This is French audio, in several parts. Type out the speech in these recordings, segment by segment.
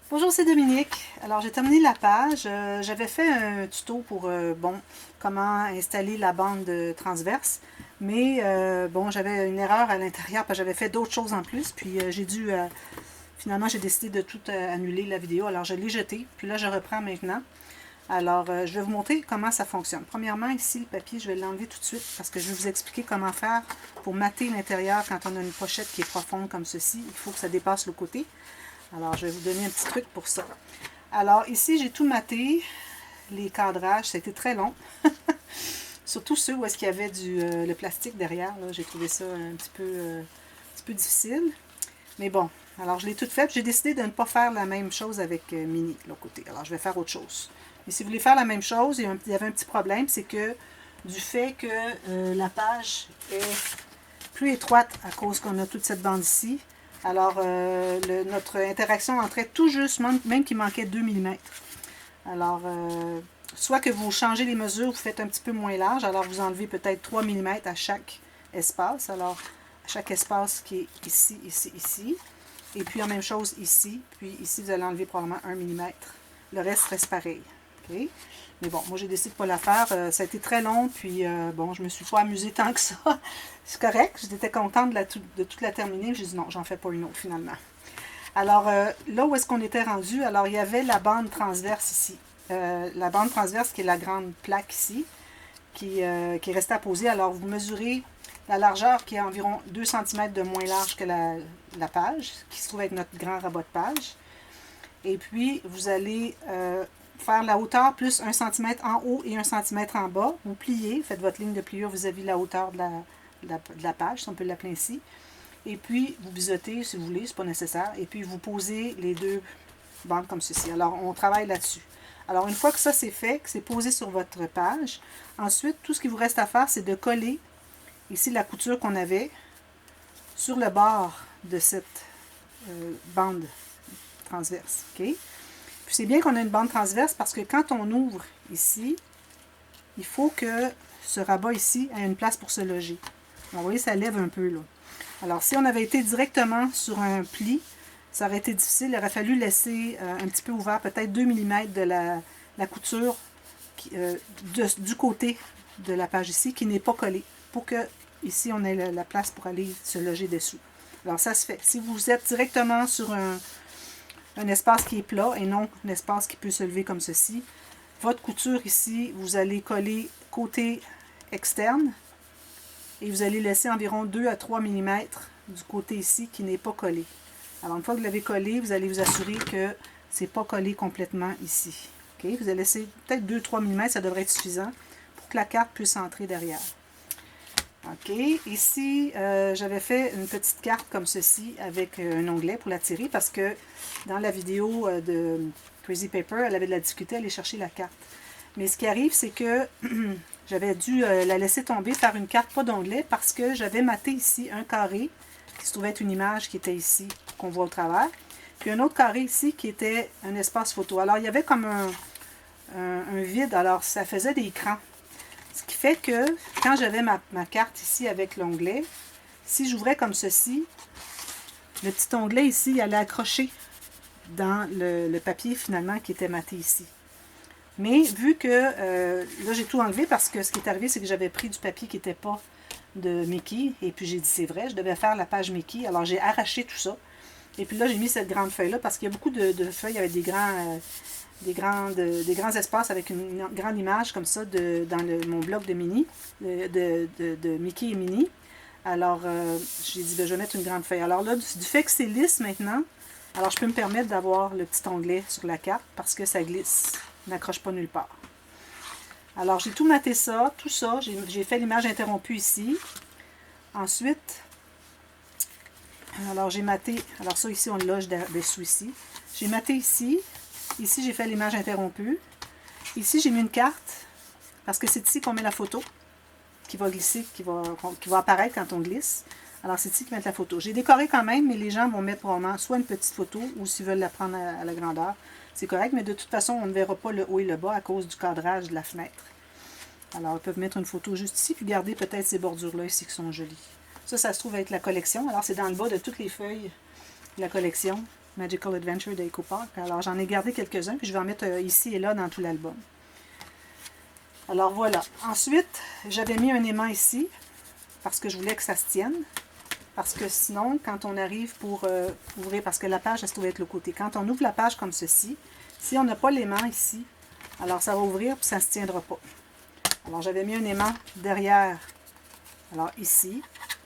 Bonjour, c'est Dominique. Alors, j'ai terminé la page. J'avais fait un tuto pour, comment installer la bande transverse. Mais, j'avais une erreur à l'intérieur parce que j'avais fait d'autres choses en plus. Puis, finalement, j'ai décidé de tout annuler la vidéo. Alors, je l'ai jetée. Puis là, je reprends maintenant. Alors, je vais vous montrer comment ça fonctionne. Premièrement, ici, le papier, je vais l'enlever tout de suite parce que je vais vous expliquer comment faire pour mater l'intérieur quand on a une pochette qui est profonde comme ceci. Il faut que ça dépasse le côté. Alors, je vais vous donner un petit truc pour ça. Alors, ici, j'ai tout maté, les cadrages. Ça a été très long. Surtout ceux où est-ce qu'il y avait le plastique derrière. J'ai trouvé ça un petit peu difficile. Mais bon, alors je l'ai tout fait. J'ai décidé de ne pas faire la même chose avec Mini, de l'autre côté. Alors, je vais faire autre chose. Mais si vous voulez faire la même chose, il y avait un petit problème, c'est que du fait que la page est plus étroite à cause qu'on a toute cette bande ici, alors notre interaction entrait tout juste, même qu'il manquait 2 mm. Alors, soit que vous changez les mesures, vous faites un petit peu moins large, alors vous enlevez peut-être 3 mm à chaque espace. Alors, à chaque espace qui est ici, ici, ici. Et puis, la même chose ici. Puis ici, vous allez enlever probablement 1 mm. Le reste reste pareil. Okay? Mais bon, moi j'ai décidé de ne pas la faire. Ça a été très long, puis je me suis pas amusée tant que ça. C'est correct, j'étais contente de toute la terminer. J'ai dit non, j'en fais pas une autre finalement. Alors, là où est-ce qu'on était rendu? Alors, il y avait la bande transverse ici. La bande transverse qui est la grande plaque ici, qui est restée à poser. Alors, vous mesurez la largeur qui est environ 2 cm de moins large que la page, qui se trouve avec notre grand rabat de page. Et puis, vous allez faire la hauteur plus 1 cm en haut et 1 cm en bas. Vous pliez, faites votre ligne de pliure vis-à-vis de la hauteur de la page, si on peut l'appeler ainsi. Et puis, vous biseautez si vous voulez, c'est pas nécessaire. Et puis, vous posez les deux bandes comme ceci. Alors, on travaille là-dessus. Alors, une fois que ça c'est fait, que c'est posé sur votre page, ensuite, tout ce qui vous reste à faire, c'est de coller ici la couture qu'on avait sur le bord de cette bande transverse. OK? Puis c'est bien qu'on ait une bande transverse parce que quand on ouvre ici, il faut que ce rabat ici ait une place pour se loger. Alors, vous voyez, ça lève un peu là. Alors, si on avait été directement sur un pli, ça aurait été difficile. Il aurait fallu laisser un petit peu ouvert, peut-être 2 mm de la couture du côté de la page ici, qui n'est pas collée, pour que ici on ait la place pour aller se loger dessous. Alors, ça se fait. Si vous êtes directement sur un espace qui est plat et non un espace qui peut se lever comme ceci, votre couture ici, vous allez coller côté externe et vous allez laisser environ 2 à 3 mm du côté ici qui n'est pas collé. Alors, une fois que vous l'avez collé, vous allez vous assurer que ce n'est pas collé complètement ici. Okay? Vous allez laisser peut-être 2-3 mm, ça devrait être suffisant pour que la carte puisse entrer derrière. OK. Ici, j'avais fait une petite carte comme ceci avec un onglet pour la tirer parce que dans la vidéo de Crazy Paper, elle avait de la difficulté à aller chercher la carte. Mais ce qui arrive, c'est que j'avais dû la laisser tomber, faire une carte pas d'onglet parce que j'avais maté ici un carré qui se trouvait être une image qui était ici, qu'on voit au travers. Puis un autre carré ici qui était un espace photo. Alors, il y avait comme un vide, alors ça faisait des crans. Ce qui fait que quand j'avais ma carte ici avec l'onglet, si j'ouvrais comme ceci, le petit onglet ici, il allait accrocher dans le papier finalement qui était maté ici. Mais vu que, là j'ai tout enlevé parce que ce qui est arrivé, c'est que j'avais pris du papier qui n'était pas de Mickey, et puis j'ai dit c'est vrai, je devais faire la page Mickey, alors j'ai arraché tout ça. Et puis là, j'ai mis cette grande feuille-là parce qu'il y a beaucoup de feuilles avec des grands espaces avec une grande image comme ça dans mon blog de de Mickey et Minnie. Alors, j'ai dit, je vais mettre une grande feuille. Alors là, du fait que c'est lisse maintenant, alors je peux me permettre d'avoir le petit onglet sur la carte parce que ça glisse, n'accroche pas nulle part. Alors, j'ai tout maté ça, tout ça. J'ai fait l'image interrompue ici. Ensuite, alors j'ai maté, alors ça ici, on le loge dessous ici. J'ai maté ici. Ici, j'ai fait l'image interrompue. Ici, j'ai mis une carte, parce que c'est ici qu'on met la photo, qui va glisser, qui va apparaître quand on glisse. Alors, c'est ici qu'ils mettent la photo. J'ai décoré quand même, mais les gens vont mettre probablement soit une petite photo, ou s'ils veulent la prendre à la grandeur, c'est correct, mais de toute façon, on ne verra pas le haut et le bas à cause du cadrage de la fenêtre. Alors, ils peuvent mettre une photo juste ici, puis garder peut-être ces bordures-là ici qui sont jolies. Ça se trouve être la collection. Alors, c'est dans le bas de toutes les feuilles de la collection. Magical Adventure de EcoPark. Alors, j'en ai gardé quelques-uns, puis je vais en mettre ici et là dans tout l'album. Alors, voilà. Ensuite, j'avais mis un aimant ici, parce que je voulais que ça se tienne. Parce que sinon, quand on arrive pour ouvrir, parce que la page, elle se trouve être le côté. Quand on ouvre la page comme ceci, si on n'a pas l'aimant ici, alors ça va ouvrir, puis ça ne se tiendra pas. Alors, j'avais mis un aimant derrière, alors ici,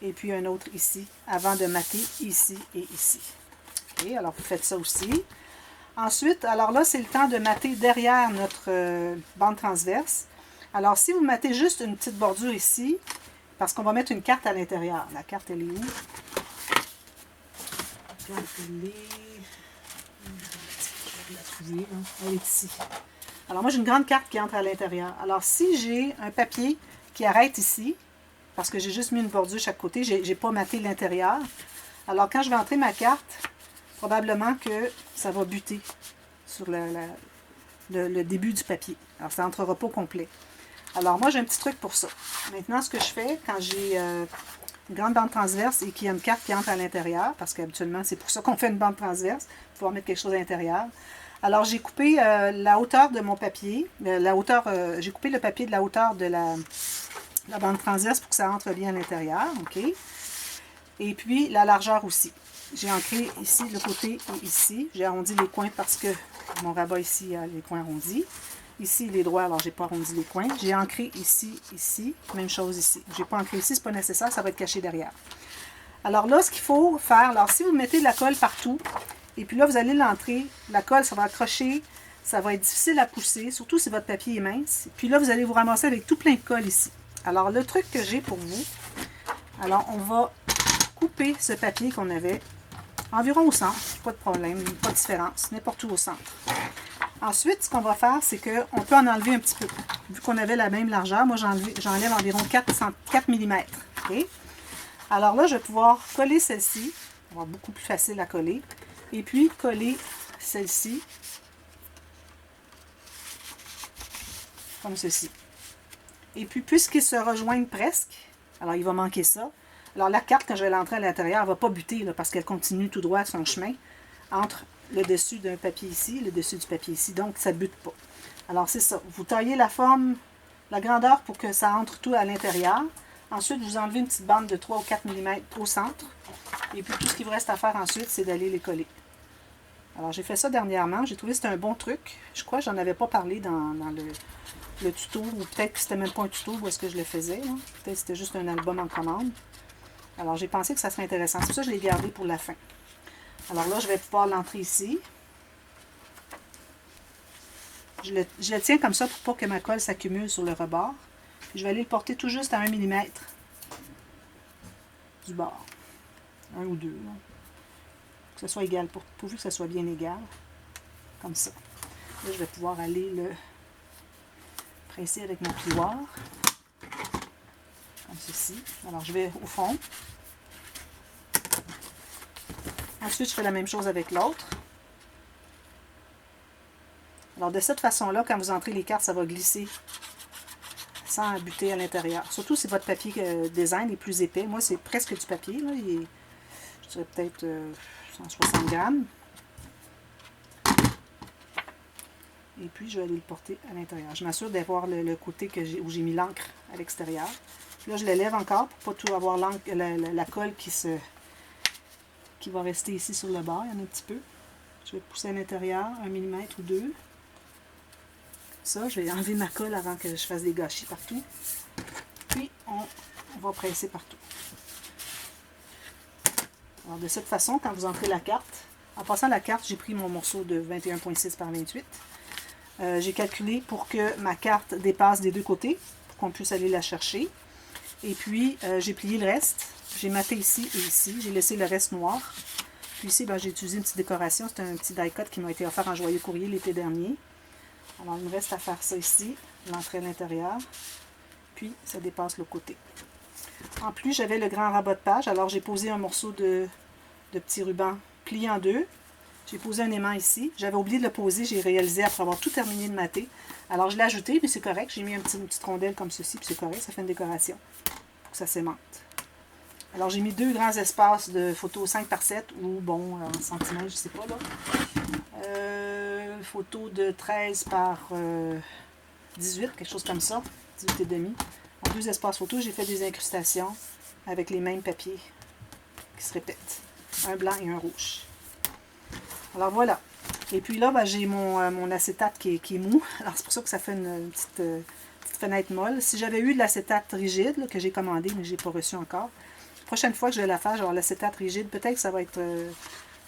et puis un autre ici, avant de mater ici et ici. OK, alors vous faites ça aussi. Ensuite, alors là, c'est le temps de mater derrière notre bande transverse. Alors, si vous matez juste une petite bordure ici, parce qu'on va mettre une carte à l'intérieur. La carte, elle est où? La carte, elle est... Je vais la trouver, hein. Elle est ici. Alors, moi, j'ai une grande carte qui entre à l'intérieur. Alors, si j'ai un papier qui arrête ici, parce que j'ai juste mis une bordure de chaque côté, je n'ai pas maté l'intérieur. Alors, quand je vais entrer ma carte, probablement que ça va buter sur le début du papier. Alors, ça n'entrera pas au complet. Alors, moi, j'ai un petit truc pour ça. Maintenant, ce que je fais, quand j'ai une grande bande transverse et qu'il y a une carte qui entre à l'intérieur, parce qu'habituellement, c'est pour ça qu'on fait une bande transverse, pour pouvoir mettre quelque chose à l'intérieur. Alors, j'ai coupé la hauteur de mon papier, j'ai coupé le papier de la hauteur de la bande transverse pour que ça entre bien à l'intérieur, OK? Et puis, la largeur aussi. J'ai ancré ici le côté et ici. J'ai arrondi les coins parce que mon rabat ici a les coins arrondis. Ici, il est droit, alors je n'ai pas arrondi les coins. J'ai ancré ici, ici. Même chose ici. Je n'ai pas ancré ici, ce n'est pas nécessaire, ça va être caché derrière. Alors là, ce qu'il faut faire, alors si vous mettez de la colle partout, et puis là, vous allez l'entrer, la colle, ça va accrocher, ça va être difficile à pousser, surtout si votre papier est mince. Puis là, vous allez vous ramasser avec tout plein de colle ici. Alors, le truc que j'ai pour vous, alors on va couper ce papier qu'on avait environ au centre, pas de problème, pas de différence, n'importe où au centre. Ensuite, ce qu'on va faire, c'est qu'on peut en enlever un petit peu. Vu qu'on avait la même largeur, moi j'enlève environ 4 mm. Okay? Alors là, je vais pouvoir coller celle-ci. Ça va être beaucoup plus facile à coller. Et puis coller celle-ci. Comme ceci. Et puis, puisqu'ils se rejoignent presque, alors il va manquer ça. Alors la carte, quand je vais l'entrer à l'intérieur, elle ne va pas buter là, parce qu'elle continue tout droit son chemin entre le dessus d'un papier ici et le dessus du papier ici. Donc, ça ne bute pas. Alors, c'est ça. Vous taillez la forme, la grandeur pour que ça entre tout à l'intérieur. Ensuite, vous enlevez une petite bande de 3 ou 4 mm au centre. Et puis, tout ce qu'il vous reste à faire ensuite, c'est d'aller les coller. Alors, j'ai fait ça dernièrement. J'ai trouvé que c'était un bon truc. Je crois que j'en avais pas parlé dans le tuto. Ou peut-être que c'était même pas un tuto où est-ce que je le faisais. Peut-être que c'était juste un album en commande. Alors, j'ai pensé que ça serait intéressant. C'est pour ça que je l'ai gardé pour la fin. Alors là, je vais pouvoir l'entrer ici. Je le tiens comme ça pour pas que ma colle s'accumule sur le rebord. Puis je vais aller le porter tout juste à 1 mm du bord. 1 ou 2. Là. Que ce soit égal, pourvu que ça soit bien égal. Comme ça. Là, je vais pouvoir aller le presser avec mon plioir. Comme ceci. Alors, je vais au fond. Ensuite, je fais la même chose avec l'autre. Alors, de cette façon-là, quand vous entrez les cartes, ça va glisser sans buter à l'intérieur. Surtout si votre papier design est plus épais. Moi, c'est presque du papier. Là. Il est, je dirais peut-être 160 grammes. Et puis, je vais aller le porter à l'intérieur. Je m'assure d'avoir le côté où j'ai mis l'encre à l'extérieur. Là, je le lève encore pour ne pas tout avoir la colle qui va rester ici sur le bord. Il y en a un petit peu. Je vais pousser à l'intérieur, 1 mm ou 2. Ça, je vais enlever ma colle avant que je fasse des gâchis partout. Puis, on va presser partout. Alors, de cette façon, quand vous entrez la carte, en passant la carte, j'ai pris mon morceau de 21,6 par 28. J'ai calculé pour que ma carte dépasse des deux côtés, pour qu'on puisse aller la chercher. Et puis, j'ai plié le reste. J'ai maté ici et ici. J'ai laissé le reste noir. Puis ici, ben, j'ai utilisé une petite décoration. C'est un petit die-cut qui m'a été offert en joyeux courrier l'été dernier. Alors, il me reste à faire ça ici, l'entrée à l'intérieur. Puis, ça dépasse le côté. En plus, j'avais le grand rabat de page. Alors, j'ai posé un morceau de petit ruban plié en deux. J'ai posé un aimant ici. J'avais oublié de le poser. J'ai réalisé après avoir tout terminé de mater. Alors, je l'ai ajouté, mais c'est correct. J'ai mis une petite rondelle comme ceci, puis c'est correct. Ça fait une décoration pour que ça s'aimante. Alors, j'ai mis 2 grands espaces de photos 5 par 7 ou, bon, en centimètres, je sais pas, là. Photo de 13 par 18, quelque chose comme ça, 18 et demi. En 2 espaces photos, j'ai fait des incrustations avec les mêmes papiers qui se répètent. Un blanc et un rouge. Alors, voilà. Et puis là, ben, j'ai mon acétate qui est mou. Alors, c'est pour ça que ça fait une petite fenêtre molle. Si j'avais eu de l'acétate rigide, là, que j'ai commandé, mais je n'ai pas reçu encore, la prochaine fois que je vais la faire, je vais avoir l'acétate rigide. Peut-être que ça va être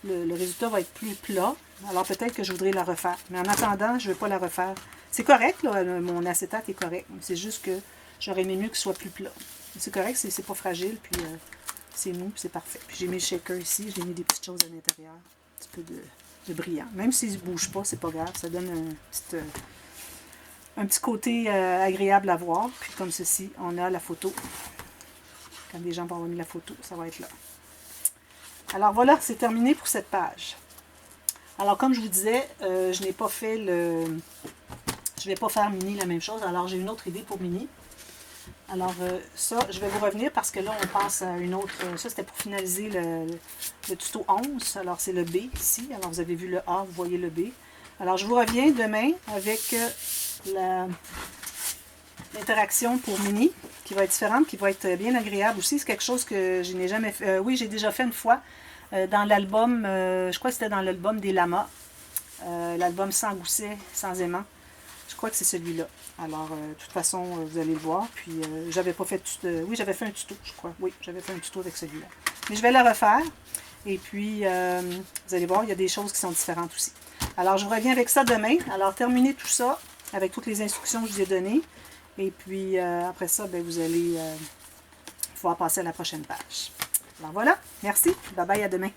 le résultat va être plus plat. Alors, peut-être que je voudrais la refaire. Mais en attendant, je ne vais pas la refaire. C'est correct, là, mon acétate est correct. C'est juste que j'aurais aimé mieux qu'il soit plus plat. C'est correct, c'est pas fragile, puis c'est mou, puis c'est parfait. Puis j'ai mis le shaker ici, j'ai mis des petites choses à l'intérieur. Un petit peu de brillant. Même s'il ne bouge pas, c'est pas grave. Ça donne un petit côté agréable à voir. Puis comme ceci, on a la photo. Quand les gens vont avoir mis la photo, ça va être là. Alors voilà, c'est terminé pour cette page. Alors comme je vous disais, je n'ai pas fait je ne vais pas faire Mini la même chose. Alors j'ai une autre idée pour Mini. Alors ça, je vais vous revenir parce que là, on passe à une autre. Ça, c'était pour finaliser le tuto 11. Alors c'est le B ici. Alors vous avez vu le A, vous voyez le B. Alors je vous reviens demain avec l'interaction pour Mini, qui va être différente, qui va être bien agréable aussi. C'est quelque chose que je n'ai jamais fait. Oui, j'ai déjà fait une fois dans l'album, je crois que c'était dans l'album des lamas, l'album Sans gousset, sans aimant. Je crois que c'est celui-là. Alors, de toute façon, vous allez le voir. Puis, j'avais pas fait oui, j'avais fait un tuto, je crois. Oui, j'avais fait un tuto avec celui-là. Mais je vais le refaire. Et puis, vous allez voir, il y a des choses qui sont différentes aussi. Alors, je vous reviens avec ça demain. Alors, terminez tout ça avec toutes les instructions que je vous ai données. Et puis, après ça, bien, vous allez pouvoir passer à la prochaine page. Alors, voilà. Merci. Bye bye, à demain.